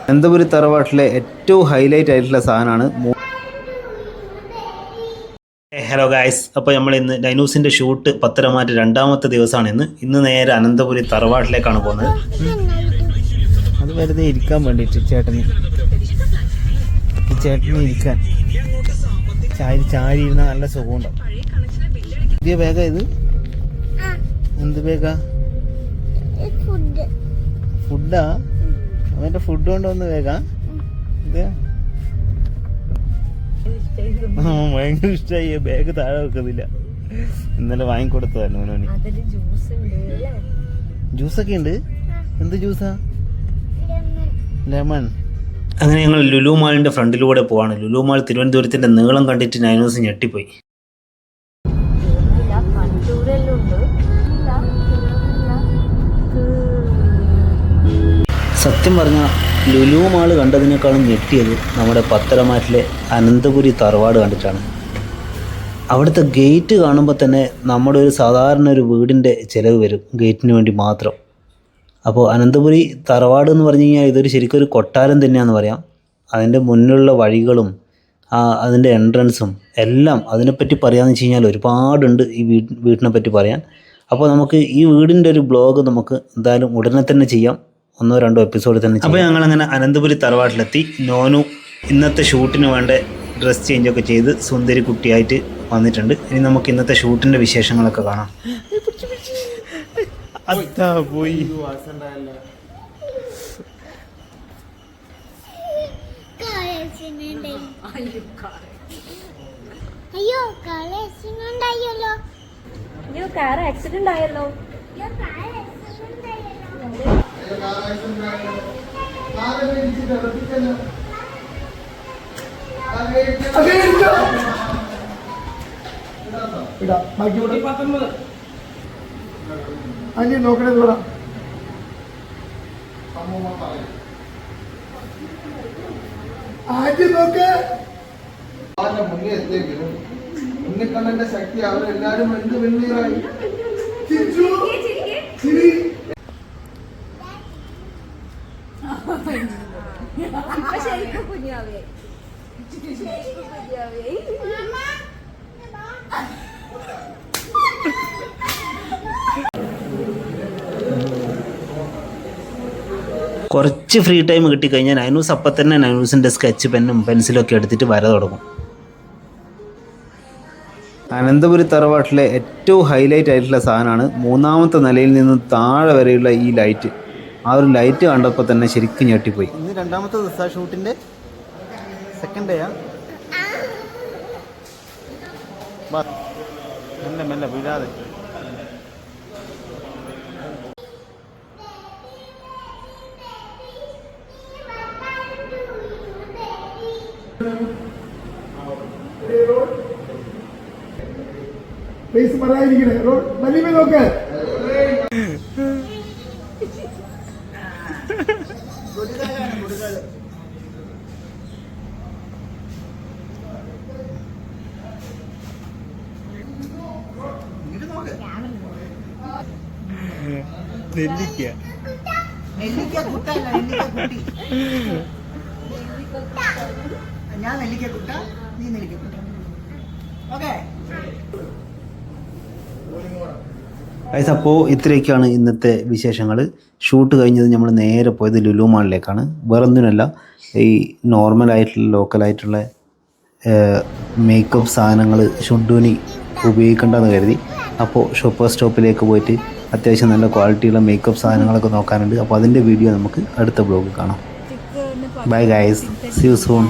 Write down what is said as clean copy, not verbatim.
അനന്തപുരി തറവാട്ടിലെ ഏറ്റവും ഹൈലൈറ്റ് ആയിട്ടുള്ള സാധനമാണ്. ഹലോ ഗായ്സ്, അപ്പോൾ നമ്മൾ ഇന്ന് ഡൈനൂസിൻ്റെ ഷൂട്ട് പത്തരമാറ്റ് രണ്ടാമത്തെ ദിവസമാണ്. ഇന്ന് നേരെ അനന്തപുരി തറവാട്ടിലേക്കാണ് പോകുന്നത്. അത് വെറുതെ ഇരിക്കാൻ വേണ്ടിയിട്ട് ചേട്ടന് ഇരിക്കാൻ ചാരി ഇരുന്നാൽ നല്ല സുഖമുണ്ടാവും. പുതിയ ബാഗാ ഇത്? എന്ത് ബാഗാ? ഫുഡാ? അവൻ്റെ ഫുഡ് കൊണ്ടുവന്ന ബാഗാ ഇത്? ഭയങ്കര ഇഷ്ടമായി. ബാഗ് താഴെ വെക്കുന്നില്ല. ഇന്നലെ വാങ്ങിക്കൊടുത്തതാണ് മോനോന്. ജ്യൂസൊക്കെ ഉണ്ട്. എന്ത് ജ്യൂസാ? ലെമൺ. അങ്ങനെ ഞങ്ങൾ ലുലു മാളിൻ്റെ ഫ്രണ്ടിലൂടെ പോവാണ്. ലുലു മാൾ തിരുവനന്തപുരത്തിൻ്റെ നീളം കണ്ടിട്ട് നൈനൂസ് ഞെട്ടിപ്പോയി. സത്യം പറഞ്ഞാൽ ലുലു മാൾ കണ്ടതിനേക്കാളും ഞെട്ടിയത് നമ്മുടെ പത്തരമാറ്റിലെ അനന്തപുരി തറവാട് കണ്ടിട്ടാണ്. അവിടുത്തെ ഗേറ്റ് കാണുമ്പോൾ തന്നെ നമ്മുടെ ഒരു സാധാരണ ഒരു വീടിൻ്റെ ചിലവ് വരും ഗേറ്റിന് വേണ്ടി മാത്രം. അപ്പോൾ അനന്തപുരി തറവാട് എന്ന് പറഞ്ഞു കഴിഞ്ഞാൽ ഇതൊരു ശരിക്കും ഒരു കൊട്ടാരം തന്നെയാണെന്ന് പറയാം. അതിൻ്റെ മുന്നിലുള്ള വഴികളും അതിൻ്റെ എൻട്രൻസും എല്ലാം അതിനെപ്പറ്റി പറയാമെന്ന് വെച്ച് കഴിഞ്ഞാൽ ഒരുപാടുണ്ട് ഈ വീട്ടിനെ പറ്റി പറയാൻ. അപ്പോൾ നമുക്ക് ഈ വീടിൻ്റെ ഒരു ബ്ലോഗ് നമുക്ക് എന്തായാലും ഉടനെ തന്നെ ചെയ്യാം, 1-2 എപ്പിസോഡ് തന്നെ. അപ്പോൾ ഞങ്ങളങ്ങനെ അനന്തപുരി തറവാട്ടിലെത്തി. നോനു ഇന്നത്തെ ഷൂട്ടിന് വേണ്ട ഡ്രസ് ചേഞ്ചൊക്കെ ചെയ്ത് സുന്ദരി കുട്ടിയായിട്ട് വന്നിട്ടുണ്ട്. ഇനി നമുക്ക് ഇന്നത്തെ ഷൂട്ടിൻ്റെ വിശേഷങ്ങളൊക്കെ കാണാം. പോയി അയ്യോ കാർ ആക്സിഡന്റ് ആയല്ലോ. അഞ്ച് നോക്കണേ കൂടാ. ആദ്യം നോക്ക് മുന്നേ എത്തിയെങ്കിലും ഉണ്ണിക്കണ്ണന്റെ ശക്തി അവരെല്ലാരും എന്ത് വെണ്ണീറായി. കുറച്ച് ഫ്രീ ടൈം കിട്ടിക്കഴിഞ്ഞാൽ നൈനൂസ് അപ്പം തന്നെ നൈനൂസിൻ്റെ സ്കെച്ച് പെന്നും പെൻസിലൊക്കെ എടുത്തിട്ട് വര തുടങ്ങും. അനന്തപുരി തറവാട്ടിലെ ഏറ്റവും ഹൈലൈറ്റ് ആയിട്ടുള്ള സാധനമാണ് 3ാമത്തെ നിലയിൽ നിന്ന് താഴെ വരെയുള്ള ഈ ലൈറ്റ്. ആ ഒരു ലൈറ്റ് കണ്ടപ്പോൾ തന്നെ ശരിക്കും ഞെട്ടിപ്പോയി. ഇന്ന് 2ാമത്തെ ദിവസം ഷൂട്ടിൻ്റെ സെക്കൻഡ് ഡേയാ. മെല്ലെ വീഴാതെ. ഫേസ് പറയാതിരിക്കണേ. വലിയ നോക്ക്. ഞാൻ നെല്ലിക്ക കുട്ട, നീ നെല്ലിക്ക കുട്ട. ഓക്കെ. അപ്പോൾ ഇത്രയൊക്കെയാണ് ഇന്നത്തെ വിശേഷങ്ങൾ. ഷൂട്ട് കഴിഞ്ഞത് നമ്മൾ നേരെ പോയത് ലുലു മാളിലേക്കാണ്. വേറൊന്നിനല്ല, ഈ നോർമലായിട്ടുള്ള ലോക്കലായിട്ടുള്ള മേക്കപ്പ് സാധനങ്ങൾ ഷുണ്ടൂനി ഉപയോഗിക്കേണ്ടെന്ന് കരുതി. അപ്പോൾ ഷോപ്പർ സ്റ്റോപ്പിലേക്ക് പോയിട്ട് അത്യാവശ്യം നല്ല ക്വാളിറ്റിയുള്ള മേക്കപ്പ് സാധനങ്ങളൊക്കെ നോക്കാനുണ്ട്. അപ്പോൾ അതിൻ്റെ വീഡിയോ നമുക്ക് അടുത്ത ബ്ലോഗിൽ കാണാം. Bye guys, see you soon.